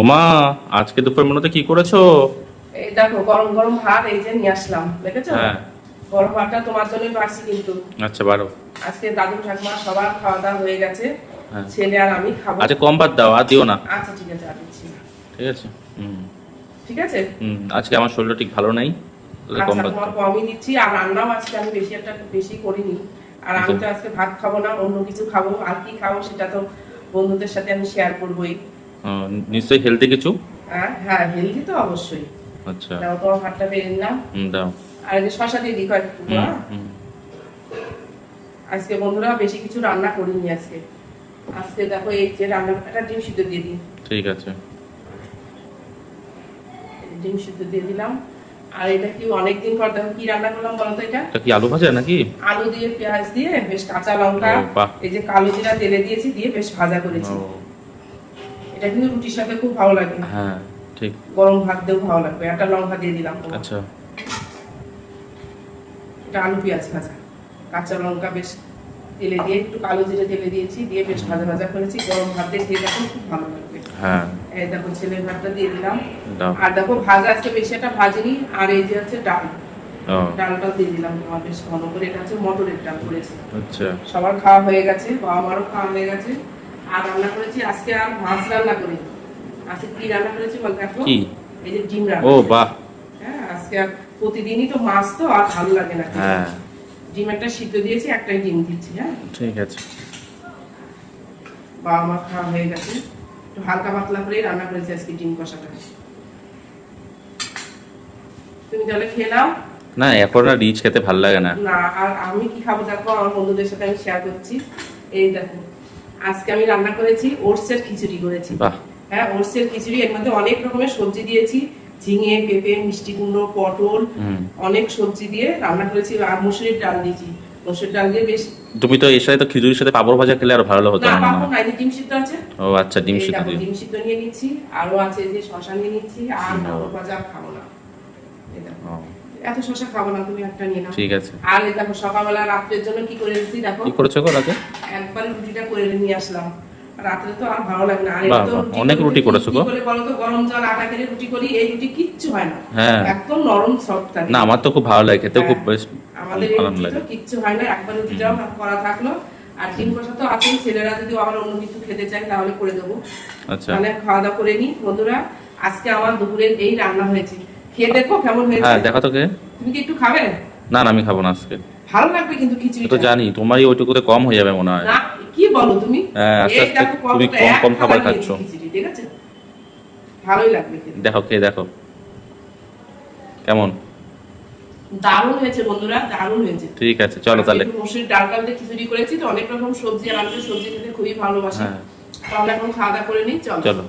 ওমা, আজকে দুপুর মেনুতে কি করেছো? এই দেখো গরম গরম ভাত এই যে নিয়ে আসলাম, দেখেছো? হ্যাঁ। গরম ভাতটা তোমার জন্যই বাড়ছি কিন্তু। আচ্ছা, বারো। আজকে দাদু ঠাকুমা সবার খাওয়া দাওয়া হয়ে গেছে, হ্যাঁ। ছেলে আর আমি খাবো। আচ্ছা, কম ভাত দাও, আর দিও না। আচ্ছা ঠিক আছে, আর দিচ্ছি না। ঠিক আছে। ঠিক আছে। আজকে আমার শরীরটা ঠিক ভালো নাই, তাহলে কম আচ্ছা ভাত তোমার দাও। কমই দিচ্ছি, আর রান্নাও আজকে আমি বেশি করিনি। আর আমি তো আজকে ভাত খাবো না, অন্য কিছু খাবো। আর কি খাবো সেটা তো বন্ধুদের সাথে আমি শেয়ার করবোই। নিশ্চয়ই হেলদি কিছু। হ্যাঁ, হেলদি তো অবশ্যই। আচ্ছা। দাও তোমার ভাতটা বেড়ে নিলাম। দাও। আর এই যে শশা দিয়ে দিই কয়েকটু। আজকে বন্ধুরা বেশি কিছু রান্না করিনি আজকে। আজকে দেখো এই যে রান্নাটা, ডিম সিদ্ধ দিয়ে দিই। ঠিক আছে। ডিম সিদ্ধ দিয়ে দিলাম। আর এটা কি অনেকদিন পর দেখো কি রান্না করলাম বলো তো? এটা কি আলু ভাজা নাকি? আলু দিয়ে পেঁয়াজ দিয়ে বেশ কাঁচা লঙ্কা, এই যে কালো জিরা তেলে দিয়েছি, দিয়ে বেশ ভাজা করেছি। এটা কিন্তু রুটির সাথে খুব ভালো লাগে। হ্যাঁ ঠিক। গরম ভাত দিয়েও ভালো লাগবে। একটা লঙ্কা দিয়ে দিলাম। আচ্ছা। এটা আলু পেঁয়াজ ভাজা, কাঁচা লঙ্কা বেশ তেলে দিয়ে, একটু কালো জিরে তেলে দিয়েছি, দিয়ে বেশ ভাজা ভাজা করেছি। গরম ভাত দিয়ে খেয়ে দেখো খুব ভালো লাগবে। হ্যাঁ। এই দেখো ছেলের ভাতটা দিয়ে দিলাম। দাও। আর দেখো ভাজা আজকে বেশি একটা ভাজিনি। আর এই যে হচ্ছে ডাল, ডালটাও দিয়ে দিলাম তোমার বেশ ঘন করে। এটা হচ্ছে মটরের ডাল করেছি। আচ্ছা। সবার খাওয়া হয়ে গেছে, বাবা মারও খাওয়া হয়ে গেছে। আর রান্না করেছি আজকে, আর মাছ রান্না করি। আজকে কি রান্না করেছি বল দেখো? কি? এই যে ডিম রান্না। ও বাহ। হ্যাঁ, আজকে আর প্রতিদিনই তো মাছ, তো আর ভালো লাগে না। হ্যাঁ। ডিম একটা সিদ্ধ দিয়েছি, একটাই ডিম দিচ্ছি। হ্যাঁ ঠিক আছে। বাবা মা খাওয়া হয়ে গেছে। একটু হালকা পাতলা করে রান্না করেছি আজকে ডিম কষাটা। তুমি তাহলে খেয়ে নাও। না, এখন আর রিচ খেতে ভালো লাগে না। না, আর আমি কি খাবো দেখো, আমার বন্ধুদের সাথে আমি শেয়ার করছি। এই দেখো আজকে আমি রান্না করেছি ওটসের খিচুড়ি করেছি। বাহ। হ্যাঁ, ওটসের খিচুড়ি। এর মধ্যে অনেক রকমের সবজি দিয়েছি, ঝিঙে, পেঁপে, মিষ্টি কুমড়ো, পটল, অনেক সবজি দিয়ে রান্না করেছি। আর মসুরির ডাল দিয়েছি। মসুরির ডাল দিয়ে বেশ। তুমি তো এর সাথে তো খিচুড়ির সাথে পাঁপড় ভাজা খেলে আরো ভালো হতো। না, না পাপড় নাই, ডিম সিদ্ধ আছে। ও আচ্ছা, ডিম সিদ্ধ দিয়ে। ডিম সিদ্ধ নিয়ে নিচ্ছি, আরো আছে যে শশা নিয়ে নিচ্ছি। আর পাপড় ভাজা খাবো না। এই দেখো এত শশা খাবো না, তুমি একটা নিয়ে নাও। ঠিক আছে। আর এই দেখো সকালবেলা রাত্রের জন্য কি করে রেখেছি দেখো। কি করেছো গো রাতে? একবার রুটিটা করে নিয়ে আসলাম। রাত্রে তো আর ভালো লাগে না। আর বাহ, এটা তো অনেক রুটি করেছো গো। কি করে বলো তো? গরম জল আটা করে রুটি করি, এই রুটি কিচ্ছু হয় না। হ্যাঁ। একদম নরম সফট থাকে। না, আমার তো খুব ভালো লাগে খেতে, খুব বেশ আমাদের এই আরাম রুটি লাগে। তো কিচ্ছু হয় না। একবার রুটিটাও করা থাকলো। আর ডিম কষা তো আছেই, ছেলেরা যদি আবার অন্য কিছু খেতে চায় তাহলে করে দেবো। আচ্ছা। মানে খাওয়া দাওয়া করে নি বন্ধুরা। আজকে আমার দুপুরের এই রান্না হয়েছে। খেয়ে দেখো কেমন হয়েছে। হ্যাঁ, দেখো তো কে। তুমি কি একটু খাবে? না না, আমি খাবো না আজকে। ভালো লাগবে কিন্তু খিচুড়ি তো জানি তোমারই ওইটুকুতে কম হয়ে যাবে মনে হয়। না, কি বলো তুমি? হ্যাঁ, আস্তে এই আস্তে দেখো তুমি কতটা, কম এক কম খাবার থালা খাচ্ছ। নিয়েছি খিচুড়ি, ঠিক আছে? ভালোই লাগবে খেতে। দেখো কে, দেখো কেমন। দারুণ হয়েছে বন্ধুরা, দারুণ হয়েছে। ঠিক আছে, চলো তাহলে। মসুরির ডাল দিয়ে খিচুড়ি করেছি, তো অনেক রকম সবজি, আর আমি তো সবজি খেতে খুবই ভালোবাসি। হ্যাঁ। তাহলে এখন খাওয়া দাওয়া করে নিই, চলো। চলো।